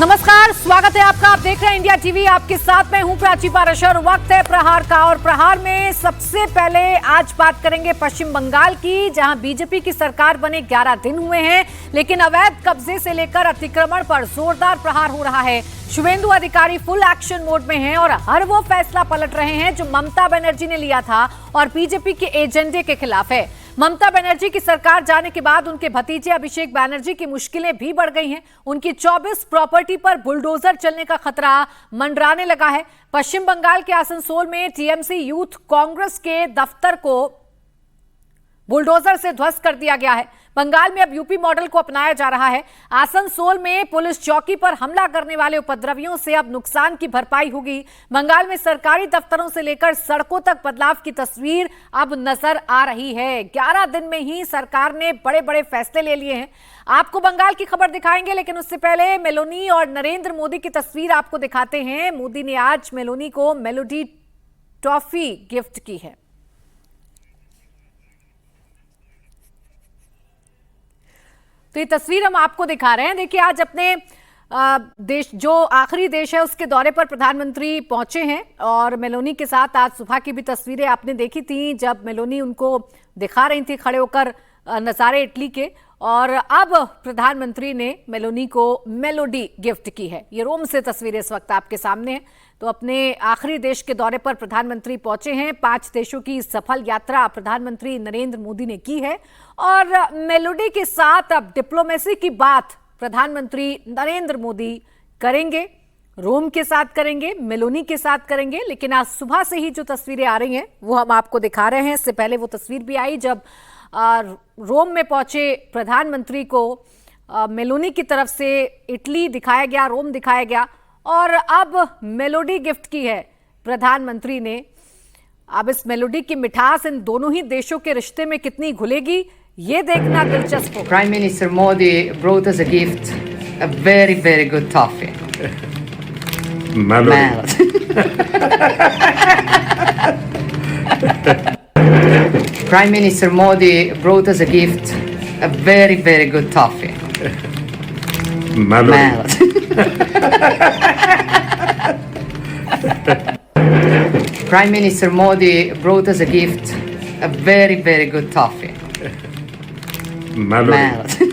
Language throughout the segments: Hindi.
नमस्कार, स्वागत है आपका। आप देख रहे हैं इंडिया टीवी। आपके साथ मैं हूं प्राची पाराशर। वक्त है प्रहार का और प्रहार में सबसे पहले आज बात करेंगे पश्चिम बंगाल की, जहां बीजेपी की सरकार बने 11 दिन हुए हैं, लेकिन अवैध कब्जे से लेकर अतिक्रमण पर जोरदार प्रहार हो रहा है। शुभेंदु अधिकारी फुल एक्शन मोड में हैं और हर वो फैसला पलट रहे हैं जो ममता बनर्जी ने लिया था और बीजेपी के एजेंडे के खिलाफ है। ममता बनर्जी की सरकार जाने के बाद उनके भतीजे अभिषेक बैनर्जी की मुश्किलें भी बढ़ गई हैं। उनकी 24 प्रॉपर्टी पर बुलडोजर चलने का खतरा मंडराने लगा है। पश्चिम बंगाल के आसनसोल में टीएमसी यूथ कांग्रेस के दफ्तर को बुलडोजर से ध्वस्त कर दिया गया है। बंगाल में अब यूपी मॉडल को अपनाया जा रहा है। आसनसोल में पुलिस चौकी पर हमला करने वाले उपद्रवियों से अब नुकसान की भरपाई होगी। बंगाल में सरकारी दफ्तरों से लेकर सड़कों तक बदलाव की तस्वीर अब नजर आ रही है। 11 दिन में ही सरकार ने बड़े बड़े फैसले ले लिए हैं। आपको बंगाल की खबर दिखाएंगे, लेकिन उससे पहले मेलोनी और नरेंद्र मोदी की तस्वीर आपको दिखाते हैं। मोदी ने आज मेलोनी को मेलोडी टॉफी गिफ्ट की है। तो ये तस्वीर हम आपको दिखा रहे हैं। देखिए, आज अपने देश जो आखिरी देश है उसके दौरे पर प्रधानमंत्री पहुंचे हैं और मेलोनी के साथ आज सुबह की भी तस्वीरें आपने देखी थी, जब मेलोनी उनको दिखा रही थी खड़े होकर नज़ारे इटली के। और अब प्रधानमंत्री ने मेलोनी को मेलोडी गिफ्ट की है। ये रोम से तस्वीरें इस वक्त आपके सामने हैं। तो अपने आखिरी देश के दौरे पर प्रधानमंत्री पहुंचे हैं। 5 देशों की सफल यात्रा प्रधानमंत्री नरेंद्र मोदी ने की है और मेलोडी के साथ अब डिप्लोमेसी की बात प्रधानमंत्री नरेंद्र मोदी करेंगे। रोम के साथ करेंगे, मेलोनी के साथ करेंगे। लेकिन आज सुबह से ही जो तस्वीरें आ रही हैं वो हम आपको दिखा रहे हैं। इससे पहले वो तस्वीर भी आई जब रोम में पहुंचे प्रधानमंत्री को मेलोनी की तरफ से इटली दिखाया गया, रोम दिखाया गया और अब मेलोडी गिफ्ट की है प्रधानमंत्री ने। अब इस मेलोडी की मिठास इन दोनों ही देशों के रिश्ते में कितनी घुलेगी, ये देखना दिलचस्प होगा। Prime Minister Modi brought us a gift, a very, very good toffee. Melody. Prime Minister Modi brought us a gift, a very, very good toffee. Melody. Prime Minister Modi brought us a gift, a very, very good toffee. Melody.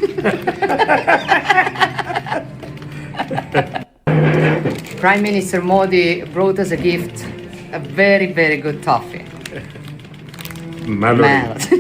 Prime Minister Modi brought us a gift, a very, very good toffee. Melody.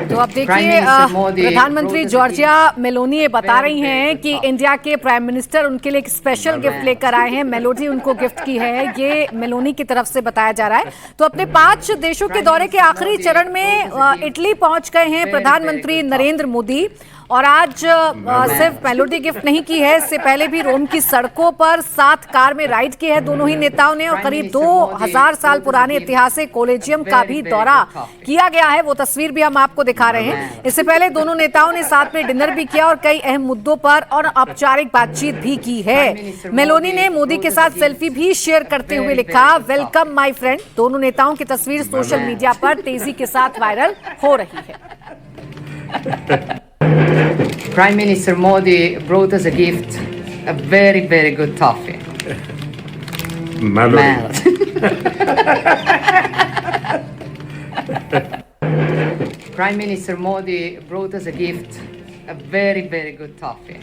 तो अब देखिए, प्रधानमंत्री जॉर्जिया मेलोनी ये बता रही हैं कि इंडिया के प्राइम मिनिस्टर उनके लिए एक स्पेशल गिफ्ट लेकर आए हैं। मेलोडी उनको गिफ्ट की है, ये मेलोनी की तरफ से बताया जा रहा है। तो अपने 5 देशों के दौरे के आखिरी चरण में इटली पहुंच गए हैं प्रधानमंत्री नरेंद्र मोदी और आज सिर्फ मेलोडी गिफ्ट नहीं की है, इससे पहले भी रोम की सड़कों पर 7 कार में राइड की है दोनों ही नेताओं ने और करीब 2000 साल पुराने ऐतिहासिक कोलेजियम का भी दौरा किया गया है। वो तस्वीर भी हम आपको दिखा रहे हैं। इससे पहले दोनों नेताओं ने साथ में डिनर भी किया और कई अहम मुद्दों पर और औपचारिक बातचीत भी की है। मेलोनी ने मोदी के साथ सेल्फी भी शेयर करते हुए लिखा, वेलकम माई फ्रेंड। दोनों नेताओं की तस्वीर सोशल मीडिया पर तेजी के साथ वायरल हो रही है। Prime Minister Modi brought us a gift, a very, very good toffee. Melody. Prime Minister Modi brought us a gift, a very, very good toffee.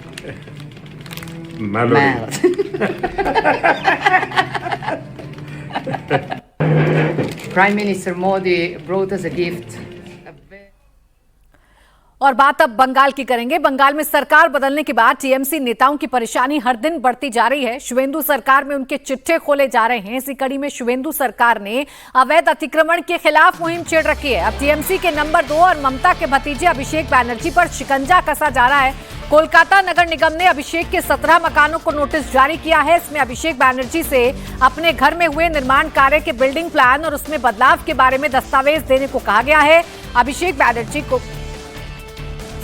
Melody. Prime Minister Modi brought us a gift. और बात अब बंगाल की करेंगे। बंगाल में सरकार बदलने के बाद टीएमसी नेताओं की परेशानी हर दिन बढ़ती जा रही है। शुभेंदु सरकार में उनके चिट्ठे खोले जा रहे हैं। इसी कड़ी में शुभेंदु सरकार ने अवैध अतिक्रमण के खिलाफ मुहिम छेड़ रखी है। अब टीएमसी के नंबर 2 और ममता के भतीजे अभिषेक बैनर्जी पर शिकंजा कसा जा रहा है। कोलकाता नगर निगम ने अभिषेक के 17 मकानों को नोटिस जारी किया है। इसमें अभिषेक बैनर्जी से अपने घर में हुए निर्माण कार्य के बिल्डिंग प्लान और उसमें बदलाव के बारे में दस्तावेज देने को कहा गया है। अभिषेक बैनर्जी को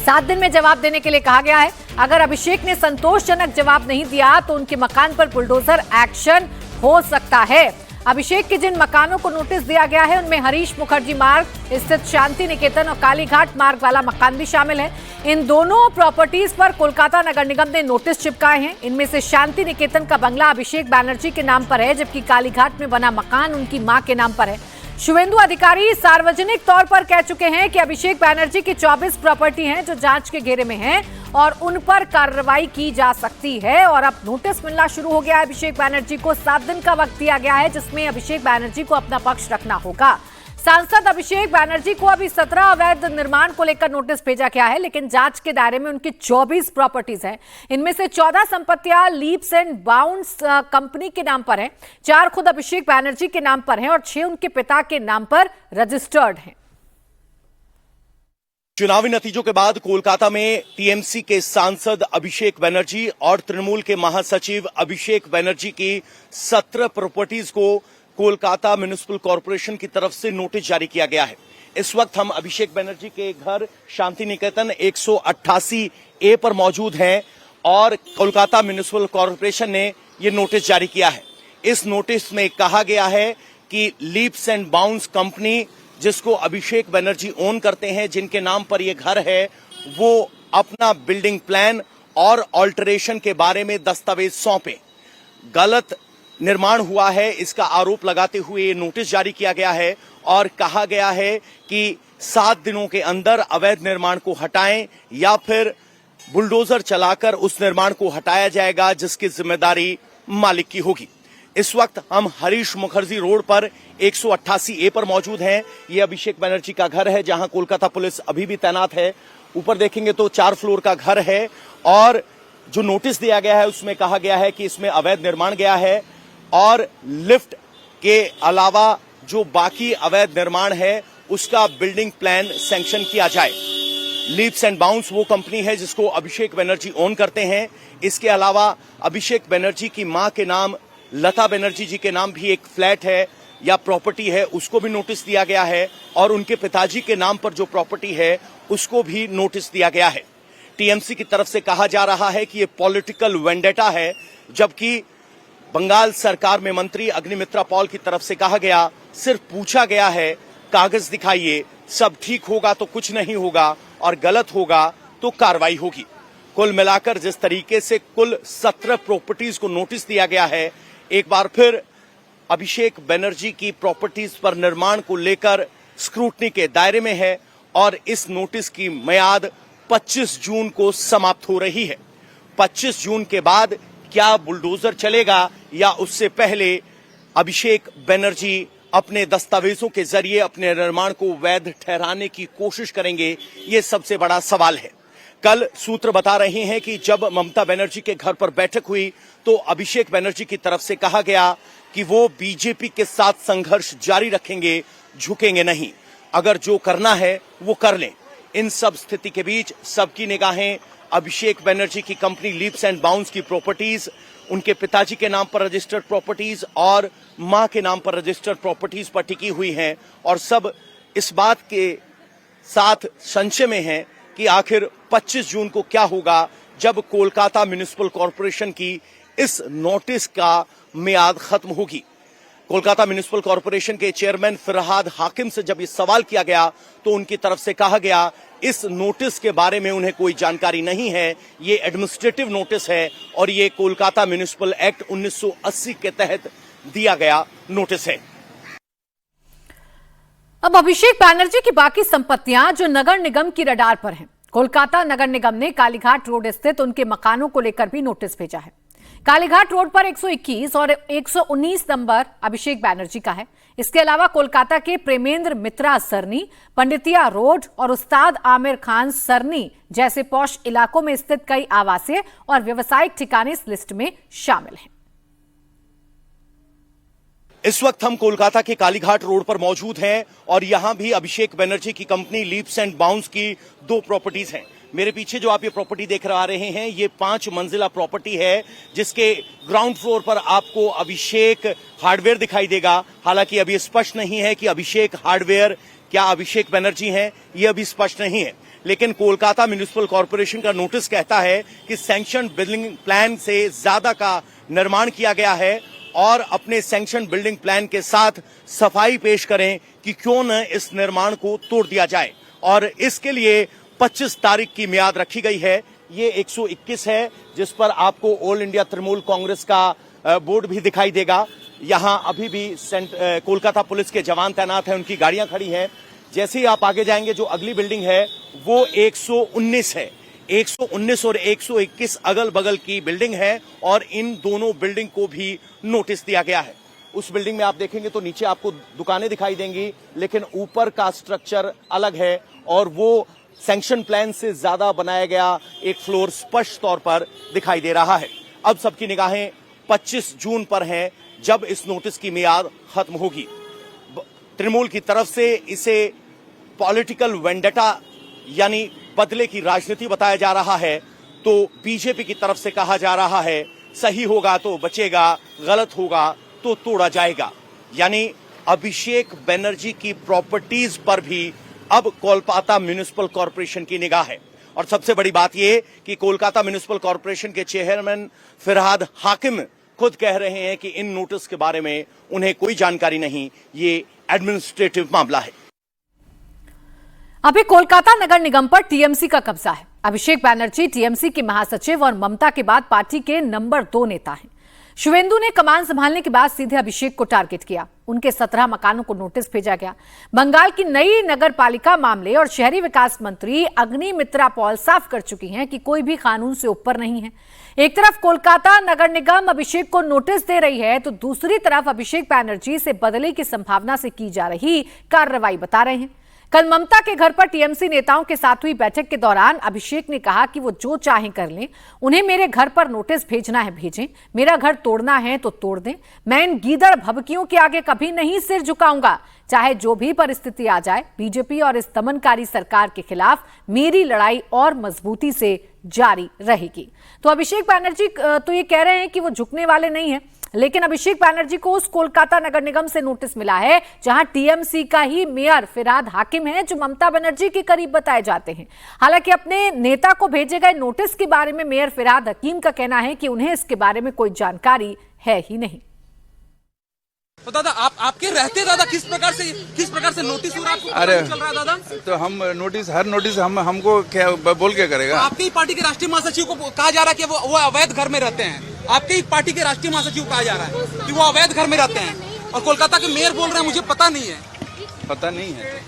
7 दिन में जवाब देने के लिए कहा गया है। अगर अभिषेक ने संतोषजनक जवाब नहीं दिया तो उनके मकान पर बुलडोजर एक्शन हो सकता है। अभिषेक के जिन मकानों को नोटिस दिया गया है उनमें हरीश मुखर्जी मार्ग स्थित शांति निकेतन और कालीघाट मार्ग वाला मकान भी शामिल है। इन दोनों प्रॉपर्टीज पर कोलकाता नगर निगम ने नोटिस चिपकाए हैं। इनमें से शांति निकेतन का बंगला अभिषेक बैनर्जी के नाम पर है, जबकि कालीघाट में बना मकान उनकी मां के नाम पर है। शुभेंदु अधिकारी सार्वजनिक तौर पर कह चुके हैं कि अभिषेक बैनर्जी की 24 प्रॉपर्टी हैं जो जांच के घेरे में हैं और उन पर कार्रवाई की जा सकती है। और अब नोटिस मिलना शुरू हो गया है। अभिषेक बैनर्जी को 7 दिन का वक्त दिया गया है, जिसमें अभिषेक बैनर्जी को अपना पक्ष रखना होगा। सांसद अभिषेक बैनर्जी को अभी 17 अवैध निर्माण को लेकर नोटिस भेजा गया है, लेकिन जांच के दायरे में उनकी 24 प्रॉपर्टीज हैं। इनमें से 14 संपत्तियां लीप्स एंड बाउंड्स कंपनी के नाम पर हैं, 4 खुद अभिषेक बैनर्जी के नाम पर हैं और 6 उनके पिता के नाम पर रजिस्टर्ड हैं। चुनावी नतीजों के बाद कोलकाता में टीएमसी के सांसद अभिषेक बैनर्जी और तृणमूल के महासचिव अभिषेक बैनर्जी की 17 प्रॉपर्टीज को कोलकाता म्युनिसिपल कॉर्पोरेशन की तरफ से नोटिस जारी किया गया है। इस वक्त हम अभिषेक बैनर्जी के घर शांति निकेतन 188A पर मौजूद हैं और कोलकाता म्युनिसिपल कॉर्पोरेशन ने यह नोटिस जारी किया है। इस नोटिस में कहा गया है कि लीप्स एंड बाउंड्स कंपनी, जिसको अभिषेक बैनर्जी ओन करते हैं, जिनके नाम पर यह घर है, वो अपना बिल्डिंग प्लान और ऑल्टरेशन के बारे में दस्तावेज सौंपे। गलत निर्माण हुआ है, इसका आरोप लगाते हुए नोटिस जारी किया गया है और कहा गया है कि 7 दिनों के अंदर अवैध निर्माण को हटाएं या फिर बुलडोजर चलाकर उस निर्माण को हटाया जाएगा, जिसकी जिम्मेदारी मालिक की होगी। इस वक्त हम हरीश मुखर्जी रोड पर 188A पर मौजूद हैं। ये अभिषेक बैनर्जी का घर है, जहां कोलकाता पुलिस अभी भी तैनात है। ऊपर देखेंगे तो 4 फ्लोर का घर है और जो नोटिस दिया गया है उसमें कहा गया है कि इसमें अवैध निर्माण गया है और लिफ्ट के अलावा जो बाकी अवैध निर्माण है उसका बिल्डिंग प्लान सैंक्शन किया जाए। लीप्स एंड बाउंड्स वो कंपनी है जिसको अभिषेक बैनर्जी ओन करते हैं। इसके अलावा अभिषेक बैनर्जी की मां के नाम लता बैनर्जी जी के नाम भी एक फ्लैट है या प्रॉपर्टी है, उसको भी नोटिस दिया गया है और उनके पिताजी के नाम पर जो प्रॉपर्टी है उसको भी नोटिस दिया गया है। टीएमसी की तरफ से कहा जा रहा है कि ये पॉलिटिकल वेंडेटा है, जबकि बंगाल सरकार में मंत्री अग्निमित्रा पॉल की तरफ से कहा गया, सिर्फ पूछा गया है कागज दिखाइए, सब ठीक होगा तो कुछ नहीं होगा और गलत होगा तो कार्रवाई होगी। कुल मिलाकर जिस तरीके से कुल 17 प्रॉपर्टीज को नोटिस दिया गया है, एक बार फिर अभिषेक बैनर्जी की प्रॉपर्टीज पर निर्माण को लेकर स्क्रूटनी के दायरे में है और इस नोटिस की मियाद 25 जून को समाप्त हो रही है। 25 जून के बाद क्या बुलडोजर चलेगा या उससे पहले अभिषेक बैनर्जी अपने दस्तावेजों के जरिए अपने निर्माण को वैध ठहराने की कोशिश करेंगे, ये सबसे बड़ा सवाल है। कल सूत्र बता रहे हैं कि जब ममता बनर्जी के घर पर बैठक हुई तो अभिषेक बैनर्जी की तरफ से कहा गया कि वो बीजेपी के साथ संघर्ष जारी रखेंगे, झुकेंगे नहीं, अगर जो करना है वो कर लें। इन सब स्थिति के बीच सबकी निगाहें अभिषेक बैनर्जी की कंपनी लीप्स एंड बाउंड्स की प्रॉपर्टीज, उनके पिताजी के नाम पर रजिस्टर्ड प्रॉपर्टीज और मां के नाम पर रजिस्टर्ड प्रॉपर्टीज पर टिकी हुई हैं और सब इस बात के साथ संशय में हैं कि आखिर 25 जून को क्या होगा जब कोलकाता म्युनिसिपल कॉर्पोरेशन की इस नोटिस का मियाद खत्म होगी। कोलकाता म्युनिसिपल कॉर्पोरेशन के चेयरमैन फरहाद हाकिम से जब ये सवाल किया गया तो उनकी तरफ से कहा गया इस नोटिस के बारे में उन्हें कोई जानकारी नहीं है, ये एडमिनिस्ट्रेटिव नोटिस है और ये कोलकाता म्युनिसिपल एक्ट 1980 के तहत दिया गया नोटिस है। अब अभिषेक बैनर्जी की बाकी संपत्तियां जो नगर निगम की रडार पर हैं। कोलकाता नगर निगम ने कालीघाट रोड स्थित उनके मकानों को लेकर भी नोटिस भेजा है। कालीघाट रोड पर 121 और 119 नंबर अभिषेक बैनर्जी का है। इसके अलावा कोलकाता के प्रेमेंद्र मित्रा सरनी, पंडितिया रोड और उस्ताद आमिर खान सरनी जैसे पॉश इलाकों में स्थित कई आवासीय और व्यावसायिक ठिकाने इस लिस्ट में शामिल हैं। इस वक्त हम कोलकाता के कालीघाट रोड पर मौजूद हैं और यहां भी अभिषेक बैनर्जी की कंपनी लीप्स एंड बाउंड्स की 2 प्रॉपर्टीज हैं। मेरे पीछे जो आप ये प्रॉपर्टी देख रहे हैं ये 5 मंजिला प्रॉपर्टी है, जिसके ग्राउंड फ्लोर पर आपको अभिषेक हार्डवेयर दिखाई देगा। हालांकि अभी स्पष्ट नहीं है कि अभिषेक हार्डवेयर क्या अभिषेक बैनर्जी हैं, ये अभी स्पष्ट नहीं है। लेकिन कोलकाता म्युनिसिपल कॉर्पोरेशन का नोटिस कहता है कि सैंक्शन बिल्डिंग प्लान से ज्यादा का निर्माण किया गया है और अपने सैंक्शन बिल्डिंग प्लान के साथ सफाई पेश करें कि क्यों न इस निर्माण को तोड़ दिया जाए। और इसके लिए 25 तारीख की मियाद रखी गई है। ये 121 है, जिस पर आपको ऑल इंडिया तृणमूल कांग्रेस का बोर्ड भी दिखाई देगा। यहां अभी भी कोलकाता पुलिस के जवान तैनात हैं, उनकी गाड़ियां खड़ी हैं। जैसे ही आप आगे जाएंगे, जो अगली बिल्डिंग है वो 119 है। 119 और 121 अगल बगल की बिल्डिंग है और इन दोनों बिल्डिंग को भी नोटिस दिया गया है। उस बिल्डिंग में आप देखेंगे तो नीचे आपको दुकानें दिखाई देंगी, लेकिन ऊपर का स्ट्रक्चर अलग है और वो सैंक्शन प्लान से ज्यादा बनाया गया एक फ्लोर स्पष्ट तौर पर दिखाई दे रहा है। अब सबकी निगाहें 25 जून पर हैं, जब इस नोटिस की मियाद खत्म होगी। तृणमूल की तरफ से इसे पॉलिटिकल वेंडेटा यानी बदले की राजनीति बताया जा रहा है, तो बीजेपी की तरफ से कहा जा रहा है सही होगा तो बचेगा, गलत होगा तो तोड़ा जाएगा। यानी अभिषेक बनर्जी की प्रॉपर्टीज पर भी अब कोलकाता म्युनिसिपल कॉर्पोरेशन की निगाह है। और सबसे बड़ी बात यह कि कोलकाता म्युनिसिपल कॉर्पोरेशन के चेयरमैन फिरहाद हाकिम खुद कह रहे हैं कि इन नोटिस के बारे में उन्हें कोई जानकारी नहीं, ये एडमिनिस्ट्रेटिव मामला है। अभी कोलकाता नगर निगम पर टीएमसी का कब्जा है। अभिषेक बनर्जी टीएमसी के महासचिव और ममता के बाद पार्टी के नंबर 2 नेता हैं। शुवेंदु ने कमान संभालने के बाद सीधे अभिषेक को टारगेट किया। उनके 17 मकानों को नोटिस भेजा गया। बंगाल की नई नगर पालिका मामले और शहरी विकास मंत्री अग्निमित्रा पॉल साफ कर चुकी हैं कि कोई भी कानून से ऊपर नहीं है। एक तरफ कोलकाता नगर निगम अभिषेक को नोटिस दे रही है, तो दूसरी तरफ अभिषेक बनर्जी से बदले की संभावना से की जा रही कार्रवाई बता रहे हैं। कल ममता के घर पर टीएमसी नेताओं के साथ हुई बैठक के दौरान अभिषेक ने कहा कि वो जो चाहें कर लें, उन्हें मेरे घर पर नोटिस भेजना है भेजें, मेरा घर तोड़ना है तो तोड़ दें, मैं इन गीदड़ भभकियों के आगे कभी नहीं सिर झुकाऊंगा। चाहे जो भी परिस्थिति आ जाए, बीजेपी और इस दमनकारी सरकार के खिलाफ मेरी लड़ाई और मजबूती से जारी रहेगी। तो अभिषेक बनर्जी तो ये कह रहे हैं कि वो झुकने वाले नहीं है, लेकिन अभिषेक बनर्जी को उस कोलकाता नगर निगम से नोटिस मिला है जहां टीएमसी का ही मेयर फिरहाद हाकिम है, जो ममता बनर्जी के करीब बताए जाते हैं। हालांकि अपने नेता को भेजे गए नोटिस के बारे में मेयर फिरहाद हाकिम का कहना है कि उन्हें इसके बारे में कोई जानकारी है ही नहीं। तो दादा आपके रहते दादा किस प्रकार से नोटिस हो रहा है? अरे चल रहा है दादा, तो हम हर नोटिस हमको क्या बोल के करेगा? आपके ही पार्टी के राष्ट्रीय महासचिव को कहा जा रहा है कि वो अवैध घर में रहते हैं। आपके ही पार्टी के राष्ट्रीय महासचिव कहा जा रहा है कि वो अवैध घर में रहते हैं, और कोलकाता के मेयर बोल रहे हैं मुझे पता नहीं है।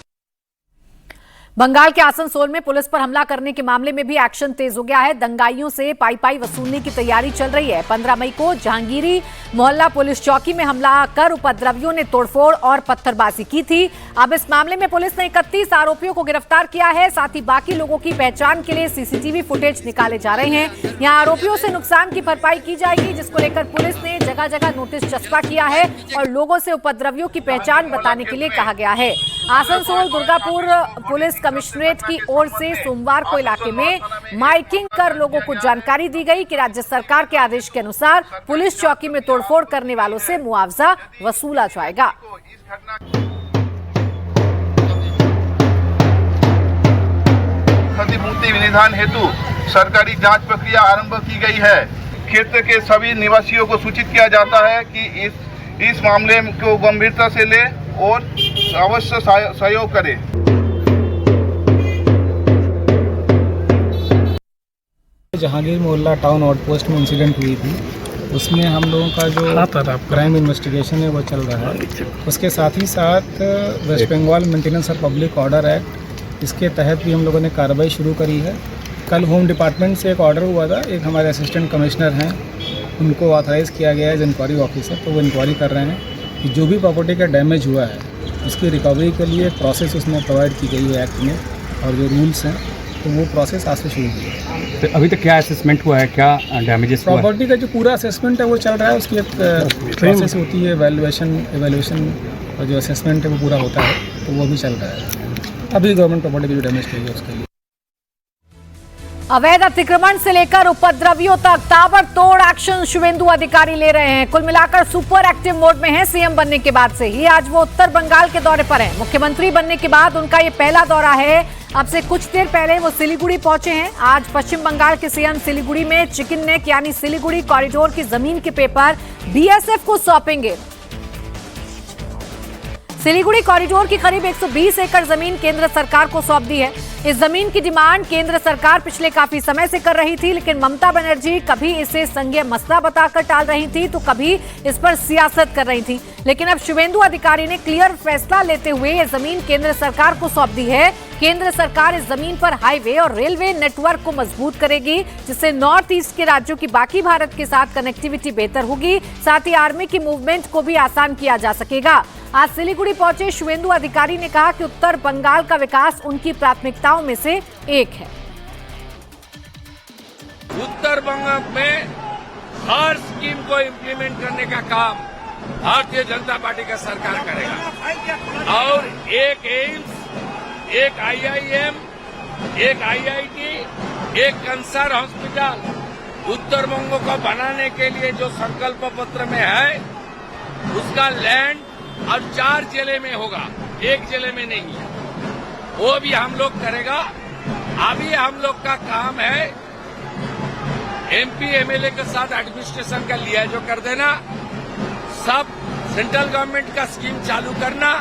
बंगाल के आसनसोल में पुलिस पर हमला करने के मामले में भी एक्शन तेज हो गया है। दंगाइयों से पाई वसूलने की तैयारी चल रही है। 15 मई को जहांगीरी मोहल्ला पुलिस चौकी में हमला कर उपद्रवियों ने तोड़फोड़ और पत्थरबाजी की थी। अब इस मामले में पुलिस ने 31 आरोपियों को गिरफ्तार किया है। साथ ही बाकी लोगों की पहचान के लिए सीसीटीवी फुटेज निकाले जा रहे हैं। यहाँ आरोपियों से नुकसान की भरपाई की जाएगी, जिसको लेकर पुलिस ने जगह जगह नोटिस चस्पा किया है और लोगों से उपद्रवियों की पहचान बताने के लिए कहा गया है। आसनसोल दुर्गापुर पुलिस कमिश्नरेट की ओर से सोमवार को इलाके में माइकिंग कर लोगों को जानकारी दी गई कि राज्य सरकार के आदेश के अनुसार पुलिस चौकी में तोड़फोड़ करने वालों से मुआवजा वसूला जाएगा। क्षतिपूर्ति विनिधान हेतु सरकारी जांच प्रक्रिया आरंभ की गई है। क्षेत्र के सभी निवासियों को सूचित किया जाता है कि इस मामले को गंभीरता से ले और अवश्य सहयोग करें। जहांगीर मोहल्ला टाउन आउटपोस्ट में इंसिडेंट हुई थी, उसमें हम लोगों का जो क्राइम इन्वेस्टिगेशन है वो चल रहा है। उसके साथ ही साथ West Bengal maintenance of public order act, इसके तहत भी हम लोगों ने कार्रवाई शुरू करी है। कल होम डिपार्टमेंट से एक ऑर्डर हुआ था, एक हमारे असिस्टेंट कमिश्नर हैं, उनको ऑथराइज़ किया गया है इंक्वायरी ऑफिसर, तो वो इंक्वायरी कर रहे हैं कि जो भी प्रॉपर्टी का डैमेज हुआ है उसकी रिकवरी के लिए एक प्रोसेस उसमें प्रोवाइड की गई है एक्ट में, और जो रूल्स हैं तो वो प्रोसेस आज से शुरू हुई है। तो अभी तक क्या असेसमेंट हुआ है, क्या डैमेजेस हुआ है? प्रॉपर्टी का जो पूरा असेसमेंट है वो चल रहा है, उसकी एक प्रोसेस होती है, एवेल्यूएशन और जो असेसमेंट है वो पूरा होता है, तो वो भी चल रहा है। अभी गवर्नमेंट प्रॉपर्टी की जो डैमेज हुई है उसके लिए अवैध अतिक्रमण से लेकर उपद्रवियों तक ताबड़तोड़ एक्शन शुवेंदु अधिकारी ले रहे हैं। कुल मिलाकर सुपर एक्टिव मोड में है सीएम बनने के बाद से ही। आज वो उत्तर बंगाल के दौरे पर हैं। मुख्यमंत्री बनने के बाद उनका ये पहला दौरा है। अब से कुछ देर पहले वो सिलीगुड़ी पहुंचे हैं। आज पश्चिम बंगाल के सीएम सिलीगुड़ी में चिकन नेक यानी सिलीगुड़ी कॉरिडोर की जमीन के पेपर बीएसएफ को सौंपेंगे। सिलीगुड़ी कॉरिडोर की करीब 120 एकड़ जमीन केंद्र सरकार को सौंप दी है। इस जमीन की डिमांड केंद्र सरकार पिछले काफी समय से कर रही थी, लेकिन ममता बनर्जी कभी इसे संज्ञेय मसला बताकर टाल रही थी तो कभी इस पर सियासत कर रही थी। लेकिन अब शुवेंदु अधिकारी ने क्लियर फैसला लेते हुए ये जमीन केंद्र सरकार को सौंप दी है। केंद्र सरकार इस जमीन पर हाईवे और रेलवे नेटवर्क को मजबूत करेगी, जिससे नॉर्थ ईस्ट के राज्यों की बाकी भारत के साथ कनेक्टिविटी बेहतर होगी। साथ ही आर्मी की मूवमेंट को भी आसान किया जा सकेगा। आज सिलीगुड़ी पहुंचे शुवेंदु अधिकारी ने कहा कि उत्तर बंगाल का विकास उनकी प्राथमिकताओं में से एक है। उत्तर बंगाल में हर स्कीम को इम्प्लीमेंट करने का काम भारतीय जनता पार्टी का सरकार करेगा और एक एम्स, एक आईआईएम, एक आईआईटी, एक कैंसर हॉस्पिटल उत्तर बंगो को बनाने के लिए जो संकल्प पत्र में है उसका लैंड और 4 जिले में होगा, 1 जिले में नहीं है। वो भी हम लोग करेगा। अभी हम लोग का काम है एमपी एमएलए के साथ एडमिनिस्ट्रेशन का लिहाजो कर देना, सब सेंट्रल गवर्नमेंट का स्कीम चालू करना।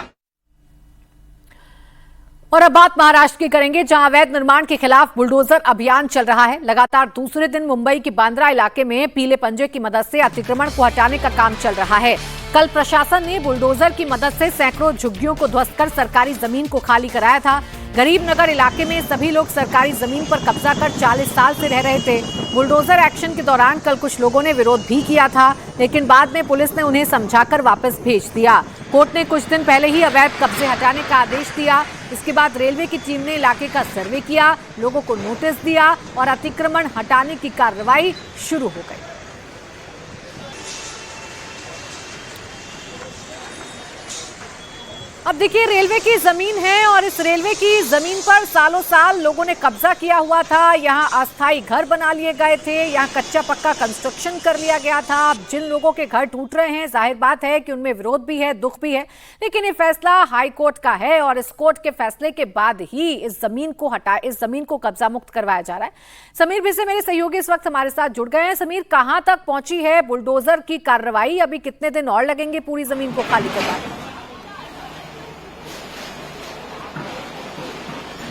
और अब बात महाराष्ट्र की करेंगे, जहां अवैध निर्माण के खिलाफ बुलडोजर अभियान चल रहा है। लगातार दूसरे दिन मुंबई की बांद्रा इलाके में पीले पंजे की मदद से अतिक्रमण को हटाने का काम चल रहा है। कल प्रशासन ने बुलडोजर की मदद से सैकड़ों झुग्गियों को ध्वस्त कर सरकारी जमीन को खाली कराया था। गरीब नगर इलाके में सभी लोग सरकारी जमीन पर कब्जा कर 40 साल से रह रहे थे। बुलडोजर एक्शन के दौरान कल कुछ लोगों ने विरोध भी किया था, लेकिन बाद में पुलिस ने उन्हें समझाकर वापस भेज दिया। कोर्ट ने कुछ दिन पहले ही अवैध कब्जे हटाने का आदेश दिया। इसके बाद रेलवे की टीम ने इलाके का सर्वे किया, लोगों को नोटिस दिया और अतिक्रमण हटाने की कार्रवाई शुरू हो गई। अब देखिए, रेलवे की जमीन है और इस रेलवे की जमीन पर सालों साल लोगों ने कब्जा किया हुआ था। यहाँ अस्थायी घर बना लिए गए थे, यहाँ कच्चा पक्का कंस्ट्रक्शन कर लिया गया था। अब जिन लोगों के घर टूट रहे हैं, जाहिर बात है कि उनमें विरोध भी है, दुख भी है, लेकिन ये फैसला हाई कोर्ट का है और इस कोर्ट के फैसले के बाद ही इस जमीन को कब्जा मुक्त करवाया जा रहा है। समीर भी से मेरे सहयोगी इस वक्त हमारे साथ जुड़ गए हैं। समीर, कहां तक पहुंची है बुलडोजर की कार्रवाई? अभी कितने दिन और लगेंगे पूरी जमीन को खाली करवाने?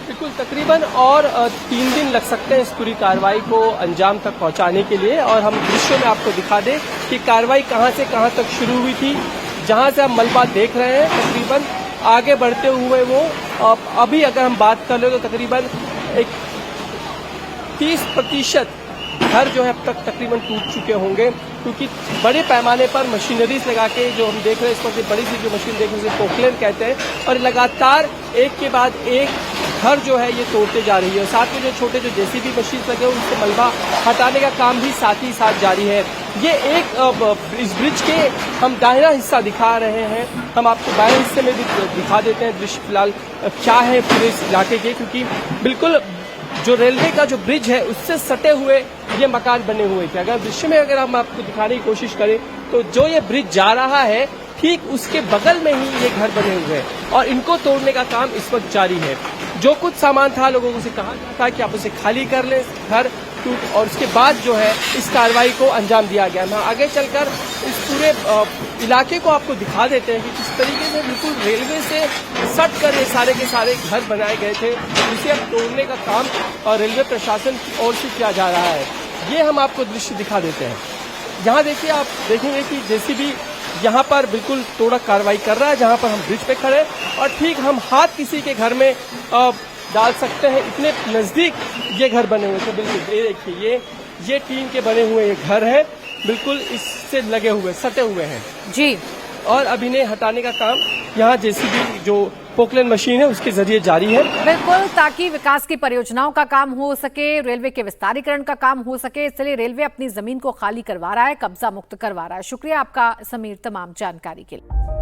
बिल्कुल, तकरीबन और 3 दिन लग सकते हैं इस पूरी कार्रवाई को अंजाम तक पहुंचाने के लिए। और हम दृश्यों में आपको दिखा दें कि कार्रवाई कहां से कहां तक शुरू हुई थी। जहां से हम मलबा देख रहे हैं, तकरीबन आगे बढ़ते हुए वो अभी अगर हम बात कर ले तो तकरीबन 30% घर जो है अब तक तकरीबन टूट चुके होंगे, क्योंकि बड़े पैमाने पर मशीनरीज लगा के जो हम देख रहे हैं, इस वक्त बड़ी सी जो मशीन देख रहे हैं पोकलेन कहते हैं, और लगातार एक के बाद एक घर जो है ये तोड़ते जा रही है। और साथ में जो छोटे जो जेसीबी मशीन लगे उनसे मलबा हटाने का काम भी साथ ही साथ जारी है। ये एक इस ब्रिज के हम दाहिना हिस्सा दिखा रहे हैं, हम आपको बाएं हिस्से में भी दिखा देते हैं दृश्य फिलहाल क्या है पूरे इस इलाके के, क्योंकि बिल्कुल जो रेलवे का जो ब्रिज है उससे सटे हुए ये मकान बने हुए थे। अगर दृश्य में अगर हम आपको दिखाने की कोशिश करें तो जो ये ब्रिज जा रहा है ठीक उसके बगल में ही ये घर बने हुए हैं और इनको तोड़ने का काम इस वक्त जारी है। जो कुछ सामान था लोगों से कहा था कि आप उसे खाली कर लें घर टूट, और उसके बाद जो है इस कार्रवाई को अंजाम दिया गया। हम आगे चलकर इस पूरे इलाके को आपको दिखा देते हैं कि किस तरीके से बिल्कुल रेलवे से सट कर ये सारे के सारे घर बनाए गए थे, जिसे अब तोड़ने का काम और रेलवे प्रशासन की ओर से किया जा रहा है। ये हम आपको दृश्य दिखा देते हैं। यहाँ देखिए, आप देखेंगे कि जेसीबी यहाँ पर बिल्कुल तोड़ा कार्रवाई कर रहा है, जहाँ पर हम ब्रिज पे खड़े और ठीक हम हाथ किसी के घर में डाल सकते हैं, इतने नजदीक ये घर बने हुए थे। बिल्कुल ये देखिए, ये टीन के बने हुए ये घर है, बिल्कुल इससे लगे हुए सटे हुए हैं जी। और अब इन्हें हटाने का काम यहाँ जेसीबी जो पोकलेन मशीन है उसके जरिए जारी है, बिल्कुल, ताकि विकास की परियोजनाओं का काम हो सके, रेलवे के विस्तारीकरण का काम हो सके। इसलिए रेलवे अपनी जमीन को खाली करवा रहा है, कब्जा मुक्त करवा रहा है। शुक्रिया आपका समीर तमाम जानकारी के लिए।